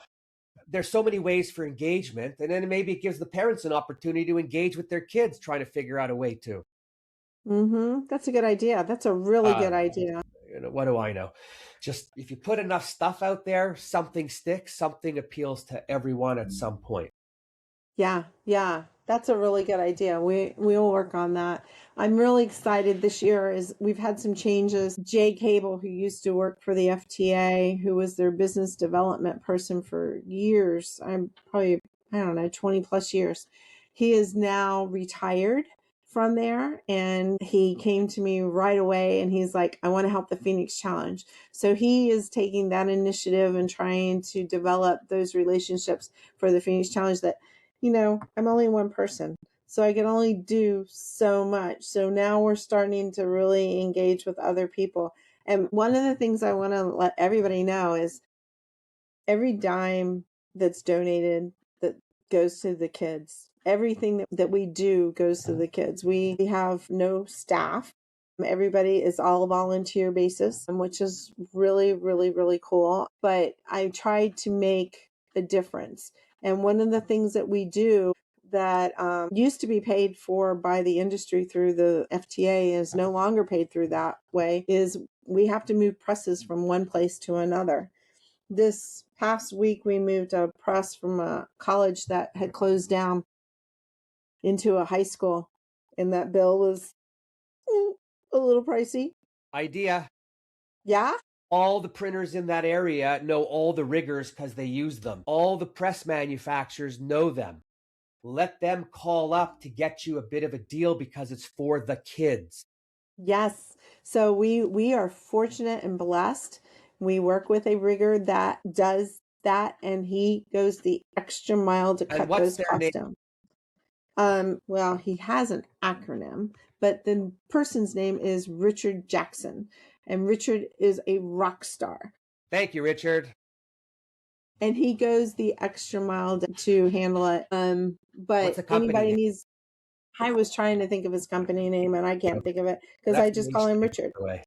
there's so many ways for engagement. And then maybe it gives the parents an opportunity to engage with their kids, trying to figure out a way to. Mm-hmm. That's a good idea. That's a really good Uh, idea. what do I know? Just if you put enough stuff out there, something sticks, something appeals to everyone at some point. Yeah, yeah, that's a really good idea. We will work on that. I'm really excited this year is we've had some changes. Jay Cable, who used to work for the FTA, who was their business development person for years, I'm probably, I don't know, 20 plus years. He is now retired from there, and he came to me right away and he's like, I want to help the Phoenix Challenge. So he is taking that initiative and trying to develop those relationships for the Phoenix Challenge that I'm only one person, so I can only do so much. So now we're starting to really engage with other people. And one of the things I want to let everybody know is every dime that's donated that goes to the kids. Everything that we do goes to the kids. We have no staff. Everybody is all volunteer basis, which is really, really, really cool. But I tried to make a difference. And one of the things that we do that used to be paid for by the industry through the FTA is no longer paid through that way, is we have to move presses from one place to another. This past week, we moved a press from a college that had closed down into a high school, and that bill was a little pricey. Idea. Yeah? All the printers in that area know all the riggers because they use them. All the press manufacturers know them. Let them call up to get you a bit of a deal because it's for the kids. Yes. So we are fortunate and blessed. We work with a rigger that does that, and he goes the extra mile to And cut what's those their costs name? down. Well, he has an acronym, but the person's name is Richard Jackson, and Richard is a rock star. Thank you, Richard. And he goes the extra mile to handle it. What's But the company anybody name? needs, I was trying to think of his company name and I can't think of it because That's I just Main call him Street, Richard. by the way.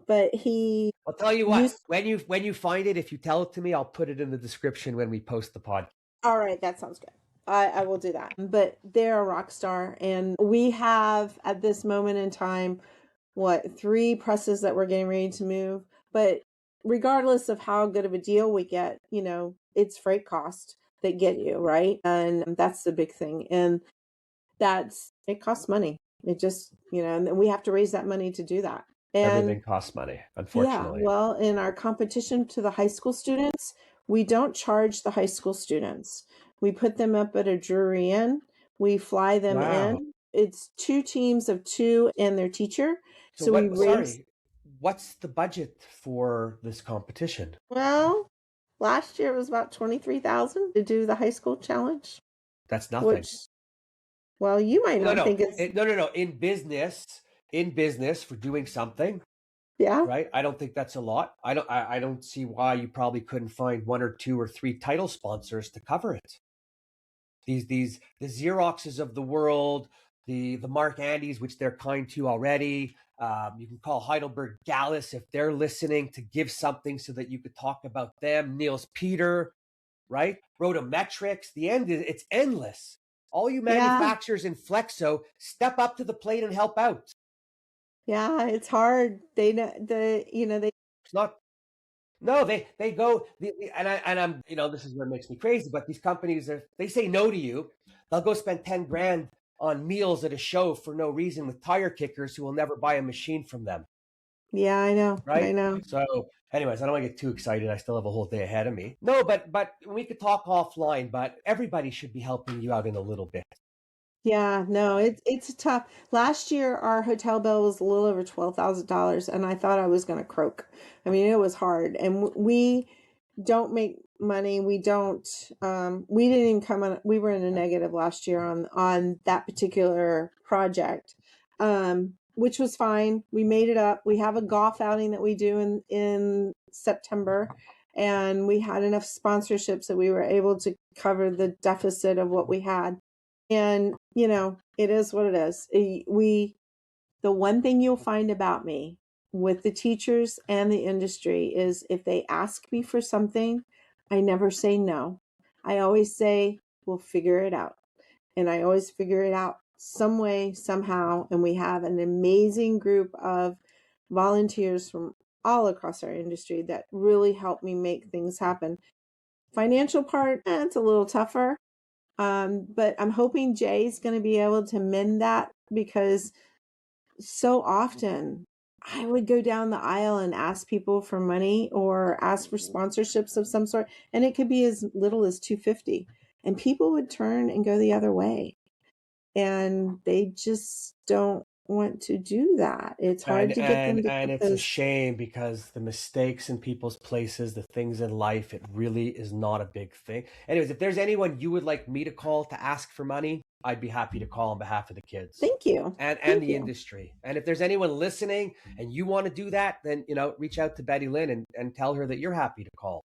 But he I'll tell you what. used, When you find it, if you tell it to me, I'll put it in the description when we post the pod. all right, that sounds good. I will do that. But they're a rock star. And we have at this moment in time, 3 presses that we're getting ready to move. But regardless of how good of a deal we get, it's freight cost that get you, right? And that's the big thing. And it costs money. It just, and we have to raise that money to do that. And Everything costs money, yeah, unfortunately. well, in our competition to the high school students, we don't charge the high school students. We put them up at a Drury Inn. We fly them Wow. in. it's 2 teams of 2 and their teacher. So So we what, race. sorry, what's the budget for this competition? Well, last year it was about 23,000 to do the high school challenge, That's nothing. which, well, you might No, not no, think it's, no. In business for doing something, yeah, right? I don't think that's a lot. I don't see why you probably couldn't find 1 or 2 or 3 title sponsors to cover it. The Xeroxes of the world, the Mark Andys, which they're kind to already. You can call Heidelberg Gallus if they're listening to give something so that you could talk about them. Niels Peter, right? Rotometrics. The end is it's endless. All you yeah, manufacturers in Flexo, step up to the plate and help out. yeah, it's hard. They know they, It's not. No, they go and I'm this is what makes me crazy. But these companies, if they say no to you, they'll go spend 10 grand on meals at a show for no reason with tire kickers who will never buy a machine from them, yeah, I right? know. So, anyways, I don't want to get too excited. I still have a whole day ahead of me. No, but we could talk offline. But everybody should be helping you out in a little bit. Yeah, no, it's tough. Last year, our hotel bill was a little over $12,000, and I thought I was going to croak. I mean, it was hard, and we don't make money. We didn't even come on. We were in a negative last year on that particular project, which was fine. We made it up. We have a golf outing that we do in September, and we had enough sponsorships that we were able to cover the deficit of what we had. And, it is what it is. The one thing you'll find about me with the teachers and the industry is if they ask me for something, I never say no. I always say, we'll figure it out. And I always figure it out some way, somehow. And we have an amazing group of volunteers from all across our industry that really help me make things happen. Financial part, it's a little tougher. But I'm hoping Jay's going to be able to mend that because so often I would go down the aisle and ask people for money or ask for sponsorships of some sort, and it could be as little as $250, and people would turn and go the other way, and they just don't want to do that. It's hard and to get them and to and put it's a those. shame because the mistakes in people's places, the things in life, it really is not a big thing. Anyways, if there's anyone you would like me to call to ask for money, I'd be happy to call on behalf of the kids Thank you. and Thank the you. industry. And if there's anyone listening and you want to do that, then reach out to Bettylyn and tell her that you're happy to call.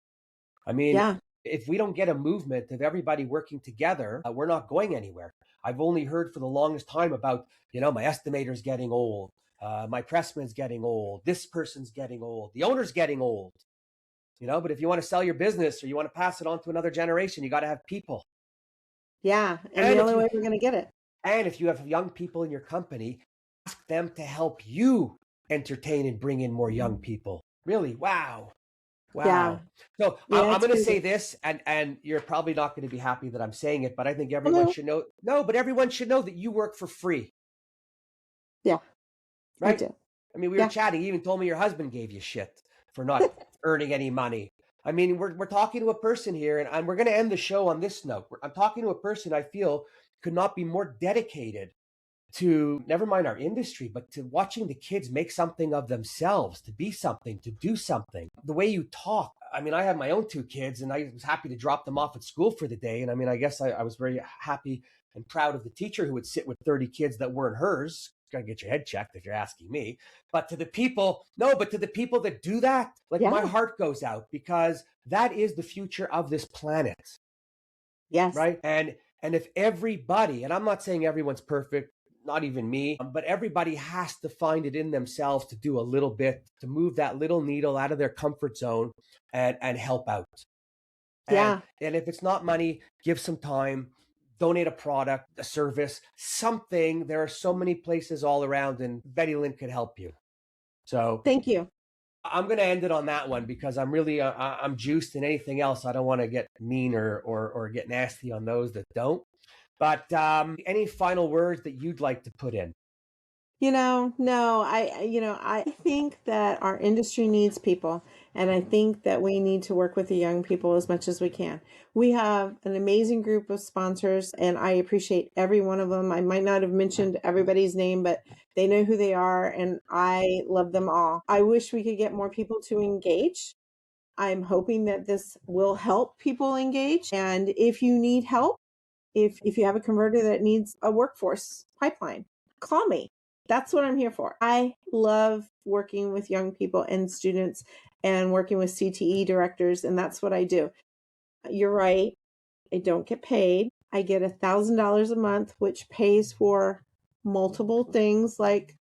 I mean, Yeah. if we don't get a movement of everybody working together, we're not going anywhere. I've only heard for the longest time about, my estimator's getting old, my pressman's getting old, this person's getting old, the owner's getting old. But if you want to sell your business or you want to pass it on to another generation, you got to have people. Yeah. And the And if only you way we're going to get it. and if you have young people in your company, ask them to help you entertain and bring in more young people. Really, wow. Yeah. Wow. So Yeah. I'm It's going to say crazy. this, and you're probably not going to be happy that I'm saying it, but I think Oh, everyone no. should know. No, but everyone should know that you work for free, Yeah, I right? do. I mean, we were Yeah. chatting. You even told me your husband gave you shit for not earning any money. I mean, we're talking to a person here, and we're going to end the show on this note. I'm talking to a person I feel could not be more dedicated to never mind our industry, but to watching the kids make something of themselves, to be something, to do something. The way you talk. I mean, I have my own 2 kids and I was happy to drop them off at school for the day. And I mean, I guess I was very happy and proud of the teacher who would sit with 30 kids that weren't hers. Got to get your head checked if you're asking me. But to the people, no, but to the people that do that, like my Yeah. heart goes out because that is the future of this planet, Yes. right? And if everybody, and I'm not saying everyone's perfect, not even me, but everybody has to find it in themselves to do a little bit, to move that little needle out of their comfort zone and help out. And Yeah. and if it's not money, give some time, donate a product, a service, something. There are so many places all around, and Bettylyn could help you. So Thank you. I'm going to end it on that one because I'm really I'm juiced, and anything else I don't want to get mean or get nasty on those that don't. But any final words that you'd like to put in? No, I think that our industry needs people. And I think that we need to work with the young people as much as we can. We have an amazing group of sponsors, and I appreciate every one of them. I might not have mentioned everybody's name, but they know who they are, and I love them all. I wish we could get more people to engage. I'm hoping that this will help people engage. And if you need help, if you have a converter that needs a workforce pipeline, call me. That's what I'm here for. I love working with young people and students and working with CTE directors, and that's what I do. You're right. I don't get paid. I get $1,000 a month, which pays for multiple things like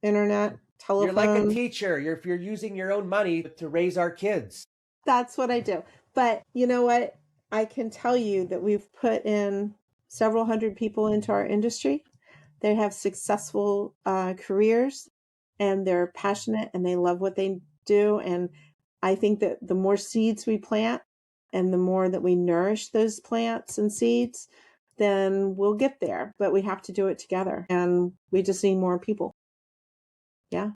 internet, telephone. You're like a teacher. If you're using your own money to raise our kids. That's what I do. But you know what? I can tell you that we've put in several hundred people into our industry. They have successful careers, and they're passionate and they love what they do. And I think that the more seeds we plant and the more that we nourish those plants and seeds, then we'll get there. But we have to do it together, and we just need more people. Yeah,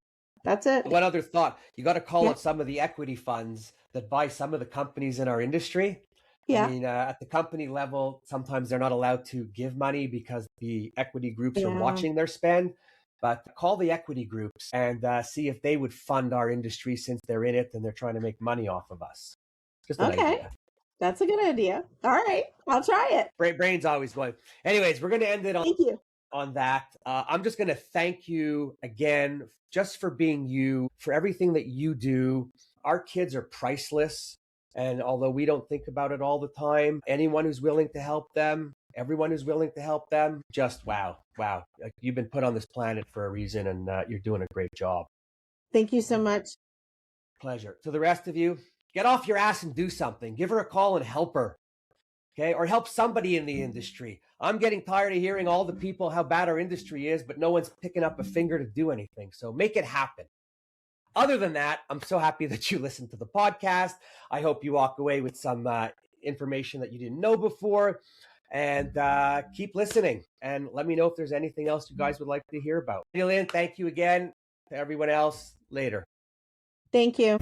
that's it. One other thought. You got to call out some of the equity funds that buy some of the companies in our industry. Yeah. I mean, at the company level, sometimes they're not allowed to give money because the equity groups are watching their spend. But call the equity groups and see if they would fund our industry, since they're in it and they're trying to make money off of us. Just an idea. That's a good idea. All right. I'll try it. Brain's always going. Anyways, we're going to end it on, Thank you. On that. I'm just going to thank you again just for being you, for everything that you do. Our kids are priceless. And although we don't think about it all the time, anyone who's willing to help them, everyone who's willing to help them, just wow. Like, you've been put on this planet for a reason, and you're doing a great job. Thank you so much. Pleasure. To the rest of you, get off your ass and do something. Give her a call and help her. Okay? Or help somebody in the industry. I'm getting tired of hearing all the people how bad our industry is, but no one's picking up a finger to do anything. So make it happen. Other than that, I'm so happy that you listened to the podcast. I hope you walk away with some information that you didn't know before. And keep listening. And let me know if there's anything else you guys would like to hear about. Bettylyn, thank you again. To everyone else, later. Thank you.